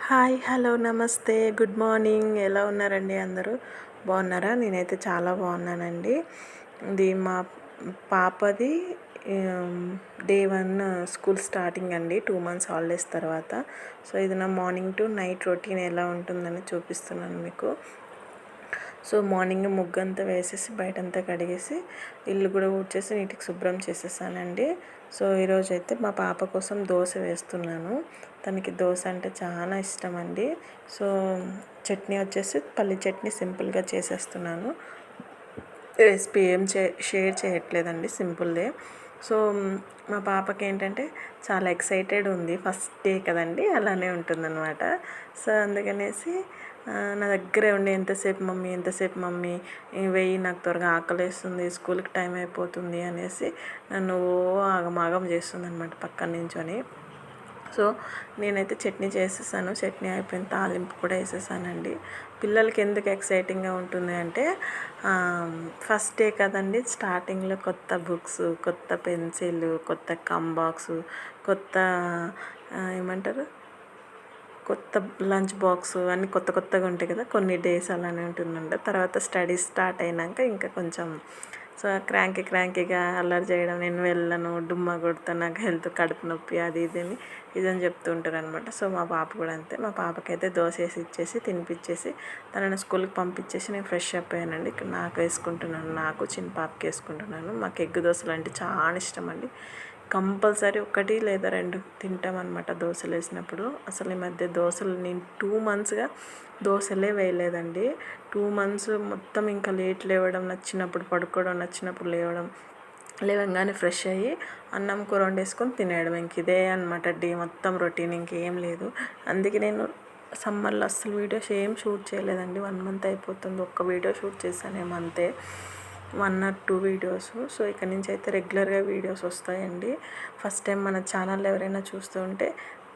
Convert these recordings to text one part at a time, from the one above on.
Hi, hello, నమస్తే, good morning. ఎలా ఉన్నారండి అందరూ? బాగున్నారా? నేనైతే చాలా బాగున్నానండి. ఇది మా పాపది డే 1 స్కూల్ స్టార్టింగ్ అండి, 2 months హాలిడేస్ తర్వాత. సో ఇది నా మార్నింగ్ టు నైట్ రొటీన్ ఎలా ఉంటుందని చూపిస్తున్నాను మీకు. సో మార్నింగ్ ముగ్గంతా వేసేసి బయటంతా కడిగేసి ఇల్లు కూడా ఊడ్చేసి నీటికి శుభ్రం చేసేసానండి. సో ఈరోజు అయితే మా పాప కోసం దోశ వేస్తున్నాను. తనకి దోశ అంటే చాలా ఇష్టం అండి. సో చట్నీ వచ్చేసి పల్లి చట్నీ సింపుల్గా చేసేస్తున్నాను. రెసిపీ ఏం షేర్ చేయట్లేదండి, సింపుల్దే. సో మా పాపకి ఏంటంటే చాలా ఎక్సైటెడ్ ఉంది, ఫస్ట్ డే కదండి, అలానే ఉంటుందన్నమాట. సో అందుకనేసి నా దగ్గరే ఉండి ఎంతసేపు మమ్మీ వెయ్యి, నాకు త్వరగా ఆకలేస్తుంది, స్కూల్కి టైం అయిపోతుంది అనేసి నన్ను ఆగమాగం చేస్తుంది అనమాట పక్కన నించొని. సో నేనైతే చట్నీ చేసేసాను, చట్నీ అయిపోయిన తాలింపు కూడా వేసేసానండి. పిల్లలకి ఎందుకు ఎక్సైటింగ్గా ఉంటుంది అంటే ఫస్ట్ డే కదండి, స్టార్టింగ్లో కొత్త బుక్స్, కొత్త పెన్సిల్, కొత్త కంబాక్సు, కొత్త ఏమంటారు, కొత్త లంచ్ బాక్స్ అన్నీ కొత్త కొత్తగా ఉంటాయి కదా. కొన్ని డేస్ అలానే ఉంటుందంట. తర్వాత స్టడీస్ స్టార్ట్ అయినాక ఇంకా కొంచెం సో క్రాంకీగా అల్లరి చేయడం, నేను వెళ్ళను, డుమ్మా కొడతా, నాకు కడుపు నొప్పి, అది ఇదని చెప్తూ ఉంటారు అనమాట. సో మా పాప కూడా అంతే. మా పాపకైతే దోశ వేసి ఇచ్చేసి తినిపించేసి తనని స్కూల్కి పంపించేసి నేను ఫ్రెష్ అప్ అయ్యానండి. ఇక్కడ నాకు వేసుకుంటున్నాను, నాకు చిన్న పాపకి వేసుకుంటున్నాను. మాకు ఎగ్ దోశలు అంటే చాలా ఇష్టం అండి. కంపల్సరీ 1 లేదా 2 తింటామన్నమాట దోశలు వేసినప్పుడు. అసలు ఈ మధ్య దోశలు నేను 2 monthsగా దోశలే వేయలేదండి. 2 months మొత్తం ఇంకా లేట్ లేవడం, నచ్చినప్పుడు పడుకోవడం, నచ్చినప్పుడు లేవంగానే ఫ్రెష్ అయ్యి అన్నం కూర వండేసుకొని తినేయడం, ఇంక ఇదే అనమాట డే మొత్తం రొటీన్, ఇంకేం లేదు. అందుకే నేను సమ్మర్లో అస్సలు వీడియోస్ ఏం షూట్ చేయలేదండి. 1 month అయిపోతుంది, ఒక్క వీడియో షూట్ చేశానేమో అంతే, 1 or 2 వీడియోస్. సో ఇక్కడ నుంచి అయితే రెగ్యులర్గా వీడియోస్ వస్తాయండి. ఫస్ట్ టైం మన ఛానల్ ఎవరైనా చూస్తూ ఉంటే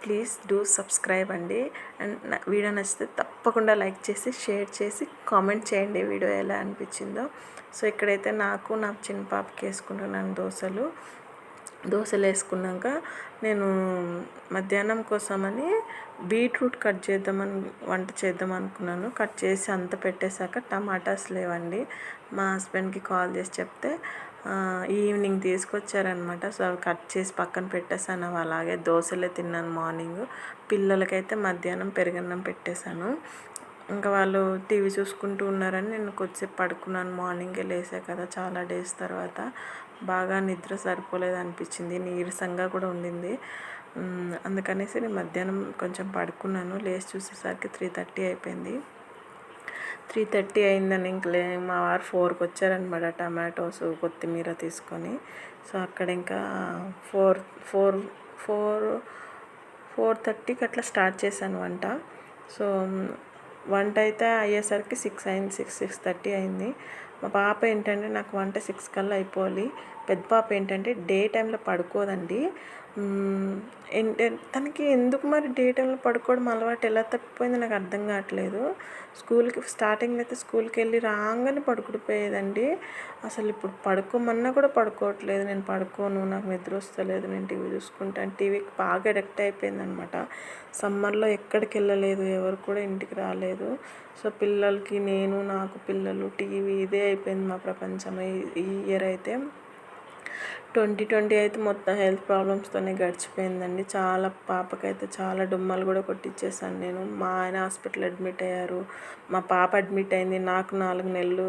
ప్లీజ్ డూ సబ్స్క్రైబ్ అండి. అండ్ వీడియో నచ్చితే తప్పకుండా లైక్ చేసి, షేర్ చేసి, కామెంట్ చేయండి వీడియో ఎలా అనిపించిందో. సో ఇక్కడైతే నాకు నా చిన్న పాపకి వేసుకుంటున్నాను దోశలు వేసుకున్నాక నేను మధ్యాహ్నం కోసమని బీట్రూట్ వంట చేద్దాం అనుకున్నాను. కట్ చేసి అంత పెట్టేశాక టమాటాస్ లేవండి. మా హస్బెండ్కి కాల్ చేసి చెప్తే ఈవినింగ్ తీసుకొచ్చారనమాట. సో అవి కట్ చేసి పక్కన పెట్టేశాను. అవి అలాగే దోశలే తిన్నాను మార్నింగ్. పిల్లలకైతే మధ్యాహ్నం పెరుగన్నం పెట్టేశాను. ఇంకా వాళ్ళు టీవీ చూసుకుంటూ ఉన్నారని నేను కొద్దిసేపు పడుకున్నాను. మార్నింగే లేసా కదా, చాలా డేస్ తర్వాత. బాగా నిద్ర సరిపోలేదు అనిపించింది, నీరసంగా కూడా ఉండింది. అందుకనేసి నేను మధ్యాహ్నం కొంచెం పడుకున్నాను. లేచి చూసేసరికి 3:30 అయిపోయింది. 3:30 అయిందని ఇంకలే మా వారు 4కి వచ్చారనమాట, టమాటోస్, కొత్తిమీర తీసుకొని. సో అక్కడ ఇంకా 4:30కి అట్లా స్టార్ట్ చేశాను వంట. సో వంట అయితే అయ్యేసరికి 6:30 అయింది. మా పాప ఏంటంటే నాకు వంట 6 కల్లా అయిపోవాలి. పెద్ద పాప ఏంటంటే డే టైంలో పడుకోదండి. తనకి ఎందుకు మరి డే టైంలో పడుకోవడం అలవాటు ఎలా తప్పిపోయిందో నాకు అర్థం కావట్లేదు. స్టార్టింగ్లో అయితే స్కూల్కి వెళ్ళి రాగానే పడుకుడిపోయేదండి. అసలు ఇప్పుడు పడుకోమన్నా కూడా పడుకోవట్లేదు. నేను పడుకోను, నాకు నిద్ర వస్తలేదు, నేను టీవీ చూసుకుంటాను. టీవీకి బాగా అడిక్ట్ అయిపోయిందనమాట. సమ్మర్లో ఎక్కడికి వెళ్ళలేదు, ఎవరు కూడా ఇంటికి రాలేదు. సో పిల్లలకి నాకు పిల్లలు, టీవీ, ఇదే అయిపోయింది మా ప్రపంచం. ఈ ఇయర్ అయితే 2020 అయితే మొత్తం హెల్త్ ప్రాబ్లమ్స్తోనే గడిచిపోయిందండి. పాపకైతే చాలా డుమ్మాలు కూడా కొట్టించేసాను నేను. మా ఆయన హాస్పిటల్ అడ్మిట్ అయ్యారు, మా పాప అడ్మిట్ అయింది. నాకు 4 నెలలు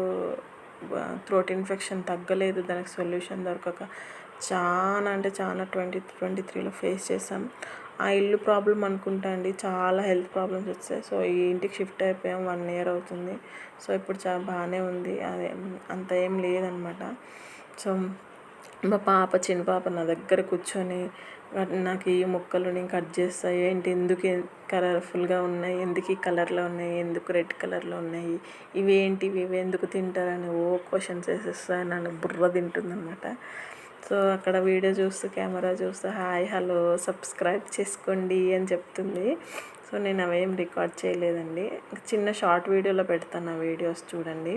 థ్రోట్ ఇన్ఫెక్షన్ తగ్గలేదు, దానికి సొల్యూషన్ దొరకక చాలా 2023లో ఫేస్ చేసాం. ఆ ఇల్లు ప్రాబ్లం అనుకుంటా అండి, చాలా హెల్త్ ప్రాబ్లమ్స్ వచ్చాయి. సో ఈ ఇంటికి షిఫ్ట్ అయిపోయాం, 1 year అవుతుంది. సో ఇప్పుడు చాలా బాగానే ఉంది, అదే అంత ఏం లేదనమాట. సో మా చిన్న పాప నా దగ్గర కూర్చొని నాకు ఈ ముక్కలు నేను కట్ చేస్తాయి ఏంటి, ఎందుకు కలర్ఫుల్గా ఉన్నాయి, ఎందుకు ఈ కలర్లో ఉన్నాయి, ఎందుకు రెడ్ కలర్లో ఉన్నాయి, ఇవి ఎందుకు తింటారని క్వశ్చన్స్ వేసేస్తాయి, నన్ను బుర్ర తింటుందన్నమాట. సో అక్కడ వీడియో చూస్తూ, కెమెరా చూస్తూ హాయ్, హలో, సబ్స్క్రైబ్ చేసుకోండి అని చెప్తుంది. సో నేను అవేం రికార్డ్ చేయలేదండి, చిన్న షార్ట్ వీడియోలో పెడతాను ఆ వీడియోస్ చూడండి.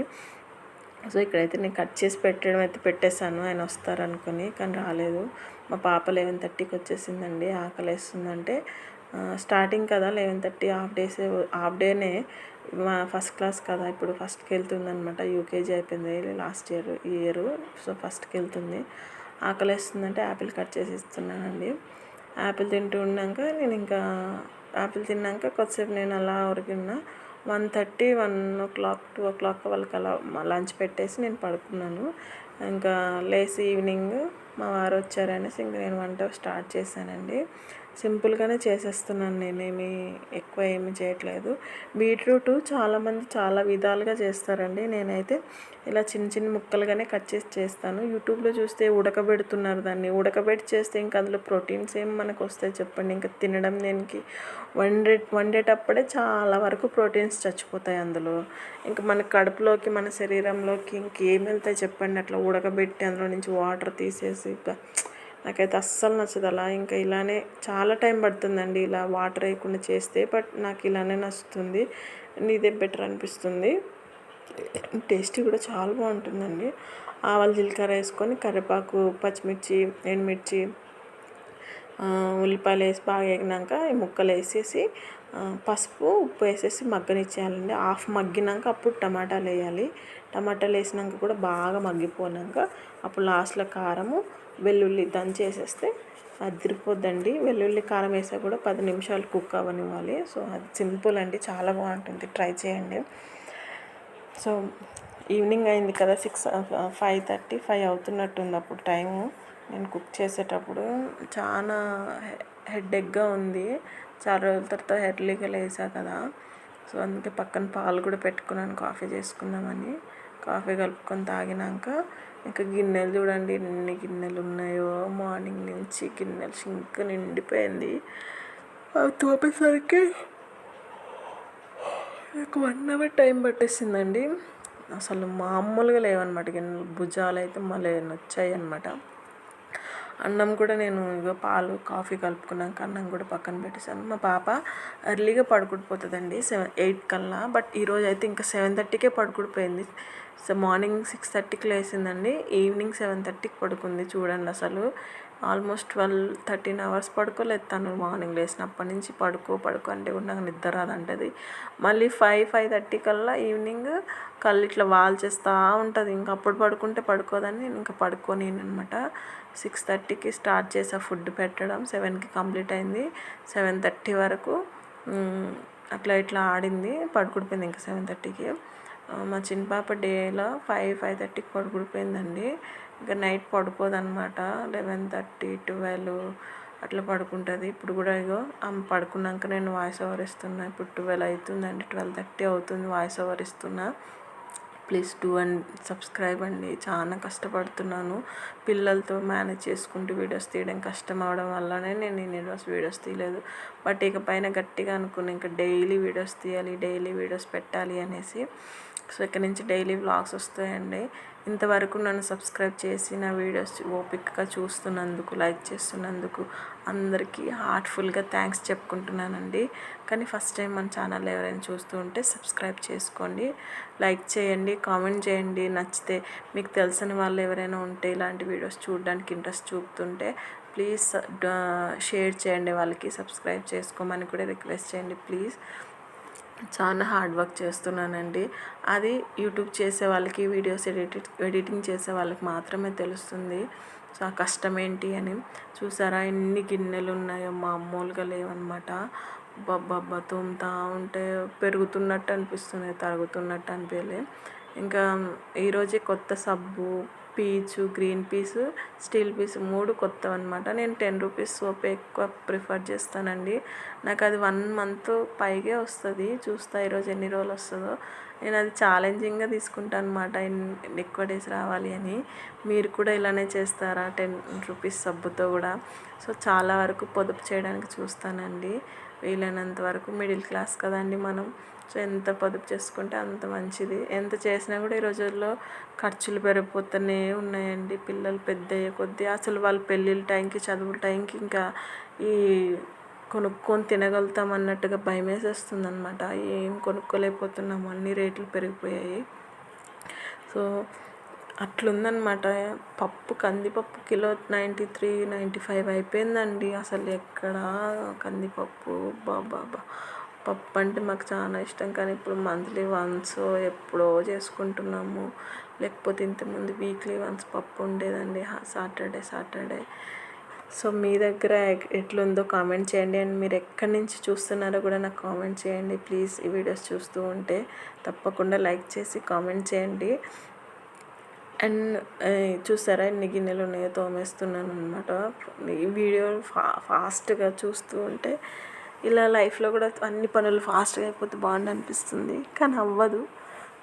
సో ఇక్కడైతే నేను కట్ చేసి పెట్టేశాను, ఆయన వస్తారనుకొని, కానీ రాలేదు. మా పాప 11:30కి వచ్చేసిందండి. ఆకలేస్తుందంటే స్టార్టింగ్ కదా 11:30 హాఫ్ డేనే. ఫస్ట్ క్లాస్ కదా, ఇప్పుడు ఫస్ట్కి వెళ్తుందనమాట. యూకేజీ అయిపోయింది లాస్ట్ ఈ ఇయర్. సో ఫస్ట్కి వెళ్తుంది. ఆకలేస్తుందంటే యాపిల్ కట్ చేసి ఇస్తున్నానండి. యాపిల్ తింటూ ఉన్నాక నేను ఇంకా యాపిల్ తిన్నాక కొద్దిసేపు నేను అలా ఉరికిన్నా. 1:30, 1 o'clock, 2 o'clock వాళ్ళకి అలా లంచ్ పెట్టేసి నేను పడుకున్నాను. ఇంకా లేసి ఈవినింగ్ మా వారు వచ్చారనేసి ఇంక నేను వంట స్టార్ట్ చేశానండి. సింపుల్గానే చేసేస్తున్నాను, నేనేమి ఎక్కువ ఏమి చేయట్లేదు. బీట్రూట్ చాలామంది చాలా విధాలుగా చేస్తారండి. నేనైతే ఇలా చిన్న చిన్న ముక్కలుగానే కట్ చేసి చేస్తాను. యూట్యూబ్లో చూస్తే ఉడకబెడుతున్నారు దాన్ని. ఉడకబెట్టి చేస్తే ఇంకా అందులో ప్రోటీన్స్ ఏం మనకు వస్తాయి చెప్పండి. ఇంకా తినడం దేనికి, వండేటప్పుడే చాలా వరకు ప్రోటీన్స్ చచ్చిపోతాయి అందులో. ఇంకా మన కడుపులోకి, మన శరీరంలోకి ఇంకేం వెళ్తాయి చెప్పండి అట్లా ఉడకబెట్టి అందులో నుంచి వాటర్ తీసేసి. ఇంకా నాకైతే అస్సలు నచ్చదు అలా. ఇంకా ఇలానే చాలా టైం పడుతుందండి ఇలా వాటర్ వేయకుండా చేస్తే. బట్ నాకు ఇలానే నచ్చుతుంది, ఇదే బెటర్ అనిపిస్తుంది. టేస్ట్ కూడా చాలా బాగుంటుందండి. ఆవాలు జీలకర్ర వేసుకొని కరివేపాకు, పచ్చిమిర్చి, ఎండుమిర్చి, ఉల్లిపాయలు వేసి బాగా వేగినాక ఈ ముక్కలు వేసేసి పసుపు, ఉప్పు వేసేసి మగ్గనిచ్చేయాలండి. హాఫ్ మగ్గినాక అప్పుడు టమాటాలు వేయాలి. టమాటాలు వేసినాక కూడా బాగా మగ్గిపోయాక అప్పుడు లాస్ట్లో కారము, వెల్లుల్లి దంచేసేస్తే అదిరిపోద్దండి. వెల్లుల్లి కారం వేసా కూడా 10 నిమిషాలు కుక్ అవ్వనివ్వాలి. సో అది సింపుల్ అండి, చాలా బాగుంటుంది, ట్రై చేయండి. సో ఈవినింగ్ అయింది కదా, 5:30, 5 అవుతున్నట్టుంది అప్పుడు టైము. నేను కుక్ చేసేటప్పుడు చాలా హెడేక్గా ఉంది. చాలా రోజుల తర్వాత ఎర్లీగా లేసా కదా. సో అందుకే పక్కన పాలు కూడా పెట్టుకున్నాను కాఫీ చేసుకుందామని. కాఫీ కలుపుకొని తాగినాక ఇంకా గిన్నెలు చూడండి ఎన్ని గిన్నెలు ఉన్నాయో. మార్నింగ్ నుంచి గిన్నెలు సింక్ నిండిపోయింది. అవి తోపేసరికి నాకు 1 hour టైం పట్టేసిందండి. అసలు మామూలుగా లేవన్నమాట గిన్నెలు. భుజాలు అయితే మళ్ళీ నచ్చాయి అనమాట. అన్నం కూడా నేను ఇగో పాలు, కాఫీ కలుపుకున్నాక అన్నం కూడా పక్కన పెట్టేశాను. మా పాప ఎర్లీగా పడుకుండిపోతుందండి 8 కల్లా. బట్ ఈరోజు అయితే ఇంకా 7:30కే పడుకుండిపోయింది. సో మార్నింగ్ 6:30కి లేచిందండి, ఈవినింగ్ 7:30కి పడుకుంది. చూడండి అసలు ఆల్మోస్ట్ 13 hours పడుకోలేదు తను. మార్నింగ్ లేచినప్పటి నుంచి పడుకో అంటే కూడా నాకు నిద్ర రాదంటది. మళ్ళీ 5:30 కల్లా ఈవినింగ్ కళ్ళు ఇట్లా వాల్చేస్తూ ఉంటుంది. ఇంకా అప్పుడు పడుకుంటే పడుకోదని ఇంకా పడుకోనినమాట. 6:30కి స్టార్ట్ చేసా ఫుడ్ పెట్టడం, 7కి కంప్లీట్ అయింది. 7:30 వరకు అట్లా ఇట్లా ఆడింది, పడుకుండిపోయింది ఇంకా 7:30కి. మా చిన్న పాప డేలో 5:30కి పడుకుండిపోయిందండి. ఇంకా నైట్ పడుకోదన్నమాట. 11:30, 12 అట్లా పడుకుంటుంది. ఇప్పుడు కూడా ఇగో ఆమె పడుకున్నాక నేను వాయిస్ ఓవర్ ఇస్తున్నా. ఇప్పుడు 12 అవుతుందండి, 12:30 అవుతుంది వాయిస్ ఓవర్ ఇస్తున్నా. ప్లీజ్ డూ అండ్ సబ్స్క్రైబ్ అండి. చాలా కష్టపడుతున్నాను, పిల్లలతో మేనేజ్ చేసుకుంటూ వీడియోస్ తీయడం కష్టం అవడం వల్లనే నేను ఇన్ని రోజు వీడియోస్ తీయలేదు. బట్ ఇకపైన గట్టిగా అనుకున్నా ఇంకా డైలీ వీడియోస్ తీయాలి, డైలీ వీడియోస్ పెట్టాలి అనేసి. సో ఇక్కడ నుంచి డైలీ వ్లాగ్స్ వస్తాయండి. ఇంతవరకు నన్ను సబ్స్క్రైబ్ చేసి నా వీడియోస్ ఓపికగా చూస్తున్నందుకు, లైక్ చేస్తున్నందుకు అందరికీ హార్ట్ఫుల్గా థ్యాంక్స్ చెప్పుకుంటున్నానండి. కానీ ఫస్ట్ టైం మన ఛానల్ ఎవరైనా చూస్తూ ఉంటే సబ్స్క్రైబ్ చేసుకోండి, లైక్ చేయండి, కామెంట్ చేయండి. నచ్చితే మీకు తెలిసిన వాళ్ళు ఎవరైనా ఉంటే ఇలాంటి వీడియోస్ చూడడానికి ఇంట్రెస్ట్ చూపుతుంటే ప్లీజ్ షేర్ చేయండి, వాళ్ళకి సబ్స్క్రైబ్ చేసుకోమని కూడా రిక్వెస్ట్ చేయండి ప్లీజ్. చాలా హార్డ్ వర్క్ చేస్తున్నానండి. అది యూట్యూబ్ చేసే వాళ్ళకి, వీడియోస్ ఎడిటింగ్ చేసే వాళ్ళకి మాత్రమే తెలుస్తుంది సో ఆ కష్టం ఏంటి అని. చూసారా ఎన్ని గిన్నెలు ఉన్నాయో, మామూలుగా లేవన్నమాట. బబ్బబ్బా తోముతా ఉంటే పెరుగుతున్నట్టు అనిపిస్తుంది, తరుగుతున్నట్టు అనిపించలే. ఇంకా ఈరోజే కొత్త సబ్బు, పీచు, గ్రీన్ పీసు, స్టీల్ పీసు 3 కొత్తవి అనమాట. నేను 10 రూపీస్ సోప్ ఎక్కువ ప్రిఫర్ చేస్తానండి. నాకు అది 1 month పైగే వస్తుంది. చూస్తా ఈరోజు ఎన్ని రోజులు వస్తుందో. నేను అది ఛాలెంజింగ్గా తీసుకుంటాను అనమాట, ఎక్కువ డేస్ రావాలి అని. మీరు కూడా ఇలానే చేస్తారా 10 రూపీస్ సబ్బుతో కూడా? సో చాలా వరకు పొదుపు చేయడానికి చూస్తానండి వీలైనంత వరకు. మిడిల్ క్లాస్ కదండి మనం. సో ఎంత పొదుపు చేసుకుంటే అంత మంచిది. ఎంత చేసినా కూడా ఈ రోజుల్లో ఖర్చులు పెరిగిపోతూనే ఉన్నాయండి. పిల్లలు పెద్ద అయ్యే కొద్దీ అసలు వాళ్ళ పెళ్ళిళ్ళ టైంకి, చదువుల టైంకి ఇంకా ఈ కొనుక్కొని తినగలుగుతాం అన్నట్టుగా భయం వేసేస్తుంది అనమాట. ఏం కొనుక్కోలేకపోతున్నాము, అన్ని రేట్లు పెరిగిపోయాయి. సో అట్లుందనమాట. పప్పు కందిపప్పు కిలో 93, 95 అయిపోయిందండి. అసలు ఎక్కడా కందిపప్పు అబ్బబ్బబ్బా! పప్పు అంటే మాకు చాలా ఇష్టం. కానీ ఇప్పుడు మంత్లీ వన్స్ ఎప్పుడో చేసుకుంటున్నాము. లేకపోతే ఇంతకుముందు వీక్లీ వన్స్ పప్పు ఉండేదండి సాటర్డే. సో మీ దగ్గర ఎట్లుందో కామెంట్ చేయండి. అండ్ మీరు ఎక్కడి నుంచి చూస్తున్నారో కూడా నాకు కామెంట్ చేయండి ప్లీజ్. ఈ వీడియోస్ చూస్తూ ఉంటే తప్పకుండా లైక్ చేసి కామెంట్ చేయండి. అండ్ చూసారా ఎన్ని గిన్నెలు ఉన్నాయో తోమేస్తున్నాను అనమాట. ఈ వీడియో ఫాస్ట్గా చూస్తూ ఉంటే ఇలా లైఫ్లో కూడా అన్ని పనులు ఫాస్ట్గా అయిపోతే బాగుండు అనిపిస్తుంది, కానీ అవ్వదు.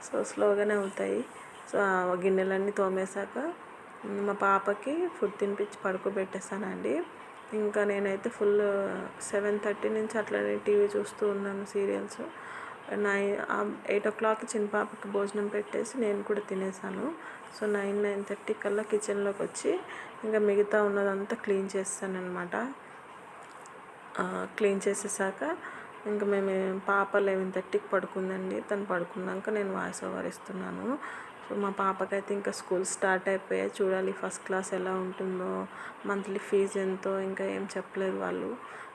సో స్లోగానే అవుతాయి. సో ఆ గిన్నెలన్నీ తోమేశాక మా పాపకి ఫుడ్ తినిపించి పడుకోబెట్టేస్తానండి. ఇంకా నేనైతే ఫుల్ 7:30 నుంచి అట్లనే టీవీ చూస్తూ ఉన్నాను, సీరియల్స్. 8 o'clock చిన్న పాపకి భోజనం పెట్టేసి నేను కూడా తినేసాను. సో 9:30 కల్లా కిచెన్లోకి వచ్చి ఇంకా మిగతా ఉన్నదంతా క్లీన్ చేస్తానన్నమాట. క్లీన్ చేసేసాక ఇంకా మేము పాప 11:30కి పడుకుందండి. తను పడుకున్నాక నేను వాయిస్ ఓవర్ ఇస్తున్నాను. సో మా పాపకైతే ఇంకా స్కూల్ స్టార్ట్ అయిపోయాయి. చూడాలి ఫస్ట్ క్లాస్ ఎలా ఉంటుందో, మంత్లీ ఫీజు ఎంతో ఇంకా ఏం చెప్పలేదు వాళ్ళు.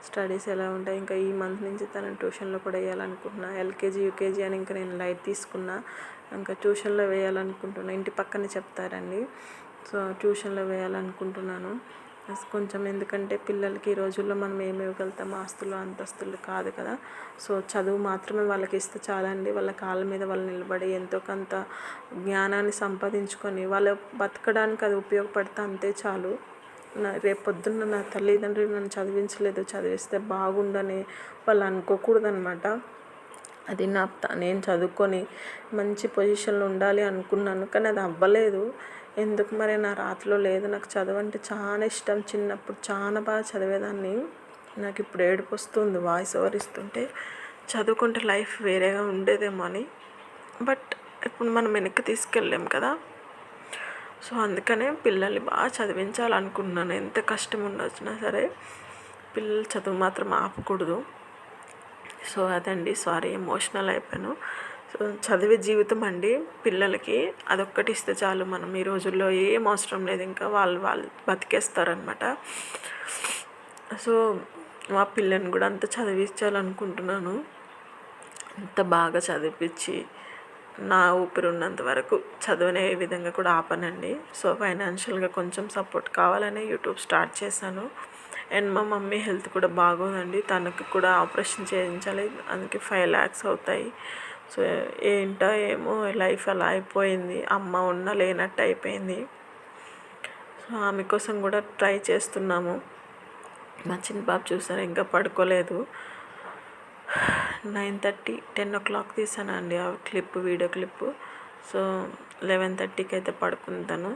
స్టడీస్ ఎలా ఉంటాయి, ఇంకా ఈ మంత్ నుంచి తన ట్యూషన్లో కూడా వేయాలనుకుంటున్నా. ఎల్కేజీ యూకేజీ అని ఇంకా నేను లైట్ తీసుకున్నా. ఇంకా ట్యూషన్లో వేయాలనుకుంటున్నా. ఇంటి పక్కనే చెప్తారండి. సో ట్యూషన్లో వేయాలనుకుంటున్నాను. కొంచెం ఎందుకంటే పిల్లలకి ఈ రోజుల్లో మనం ఏమి ఇవ్వగలుగుతాం, ఆస్తులు అంతస్తులు కాదు కదా. సో చదువు మాత్రమే వాళ్ళకి ఇస్తే చాలండి. వాళ్ళ కాళ్ళ మీద వాళ్ళు నిలబడి ఎంతో కొంత జ్ఞానాన్ని సంపాదించుకొని వాళ్ళు బతకడానికి అది ఉపయోగపడితే అంతే చాలు. రేపు పొద్దున్న నా తల్లిదండ్రులు నన్ను చదివించలేదు, చదివిస్తే బాగుండని వాళ్ళు అనుకోకూడదనమాట. అది నేను చదువుకొని మంచి పొజిషన్లో ఉండాలి అనుకున్నాను, కానీ అది అవ్వలేదు. ఎందుకు మరి నా రాతలో లేదు. నాకు చదువు అంటే చాలా ఇష్టం. చిన్నప్పుడు చాలా బాగా చదివేదాన్ని. నాకు ఇప్పుడు ఏడుపు వస్తుంది వాయిస్ ఓవర్ ఇస్తుంటే. చదువుకుంటే లైఫ్ వేరేగా ఉండేదేమో అని, బట్ ఇప్పుడు మనం వెనక్కి తీసుకెళ్ళాం కదా. సో అందుకనే పిల్లల్ని బాగా చదివించాలనుకుంటున్నాను. ఎంత కష్టం ఉండొచ్చినా సరే పిల్లలు చదువు మాత్రం ఆపకూడదు. సో అదండి, సారీ ఎమోషనల్ అయిపోయాను. సో చదివే జీవితం అండి పిల్లలకి, అదొక్కటి ఇస్తే చాలు. మనం ఈ రోజుల్లో ఏం అవసరం లేదు, ఇంకా వాళ్ళు బతికేస్తారనమాట. సో మా పిల్లని కూడా అంత చదివించాలనుకుంటున్నాను. అంత బాగా చదివించి నా ఊపిరి ఉన్నంత వరకు చదువునే విధంగా కూడా ఆపనండి. సో ఫైనాన్షియల్గా కొంచెం సపోర్ట్ కావాలని యూట్యూబ్ స్టార్ట్ చేశాను. అండ్ మా మమ్మీ హెల్త్ కూడా బాగోదండి. తనకి కూడా ఆపరేషన్ చేయించాలి, అందుకే 5 lakhs అవుతాయి. సో ఏంటో ఏమో లైఫ్ అలా అయిపోయింది. అమ్మ ఉన్న లేనట్టు అయిపోయింది. సో ఆమె కోసం కూడా ట్రై చేస్తున్నాము. మా చిన్న బాబు చూసారు ఇంకా పడుకోలేదు. 9:30, 10 o'clock తీసానండి ఆ వీడియో క్లిప్పు. సో 11:30కి అయితే పడుకుంటాను.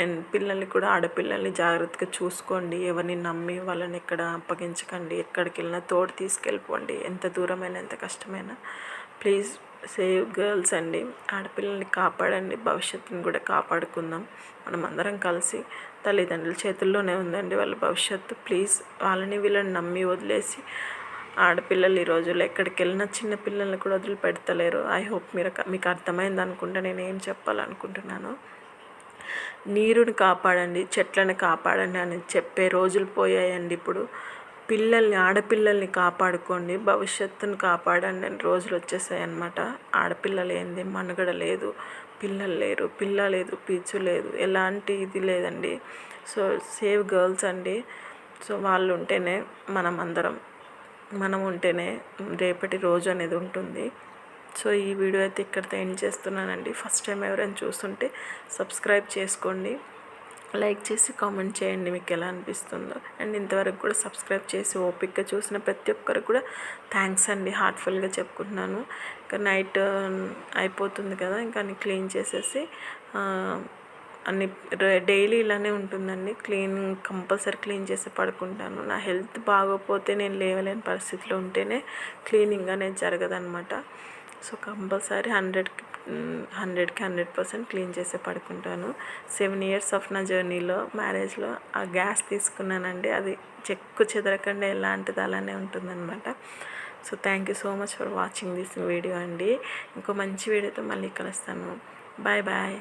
అండ్ పిల్లల్ని కూడా, ఆడపిల్లల్ని జాగ్రత్తగా చూసుకోండి. ఎవరిని నమ్మి వాళ్ళని ఎక్కడ అప్పగించకండి. ఎక్కడికి వెళ్ళినా తోడు తీసుకెళ్ళిపోండి, ఎంత దూరమైనా ఎంత కష్టమైనా. ప్లీజ్ సేవ్ గర్ల్స్ అండి. ఆడపిల్లల్ని కాపాడండి, భవిష్యత్తుని కూడా కాపాడుకుందాం. మనం అందరం కలిసి. తల్లిదండ్రుల చేతుల్లోనే ఉందండి వాళ్ళ భవిష్యత్తు. ప్లీజ్ వాళ్ళని వీళ్ళని నమ్మి వదిలేసి ఆడపిల్లలు ఈ రోజుల్లో ఎక్కడికి వెళ్ళినా చిన్న పిల్లల్ని కూడా వదిలిపెడతలేరు. ఐ హోప్ మీకు అర్థమైంది అనుకుంటా నేను ఏం చెప్పాలనుకుంటున్నాను. నీరుని కాపాడండి, చెట్లను కాపాడండి అని చెప్పే రోజులు పోయాయండి. ఇప్పుడు ఆడపిల్లల్ని కాపాడుకోండి, భవిష్యత్తును కాపాడండి అని రోజులు వచ్చేసాయి అన్నమాట. ఆడపిల్లలు ఏంది మనుగడ లేదు, పిల్లలు లేరు, పిల్ల లేదు, పీచు లేదు, ఎలాంటి ఇది లేదండి. సో సేవ్ గర్ల్స్ అండి. సో వాళ్ళు ఉంటేనే మనం ఉంటేనే రేపటి రోజు అనేది ఉంటుంది. సో ఈ వీడియో అయితే ఇక్కడితో ఎండ్ చేస్తున్నానండి. ఫస్ట్ టైం ఎవరైనా చూస్తుంటే సబ్స్క్రైబ్ చేసుకోండి, లైక్ చేసి కామెంట్ చేయండి మీకు ఎలా అనిపిస్తుందో. అండ్ ఇంతవరకు కూడా సబ్స్క్రైబ్ చేసి ఓపిక్గా చూసిన ప్రతి ఒక్కరికి కూడా థ్యాంక్స్ అండి, హార్ట్ఫుల్గా చెప్పుకుంటున్నాను. ఇంకా నైట్ అయిపోతుంది కదా, ఇంకా అన్ని క్లీన్ చేసేసి అన్ని డైలీ ఇలానే ఉంటుందండి. కంపల్సరీ క్లీన్ చేసి పడుకుంటాను. నా హెల్త్ బాగోపోతే నేను లేవలేని పరిస్థితిలో ఉంటేనే క్లీనింగ్ అనేది జరగదనమాట. సో కంపల్సరీ 100కి 100% క్లీన్ చేసి పడుకుంటాను. 7 years ఆఫ్ నా జర్నీలో, మ్యారేజ్లో ఆ గ్యాస్ తీసుకున్నానండి. అది చెక్కు చెదరకుండా ఎలాంటిది అలానే ఉంటుందన్నమాట. So thank you so much for watching this video అండి. ఇంకో మంచి వీడియోతో మళ్ళీ కలుస్తాను. Bye bye.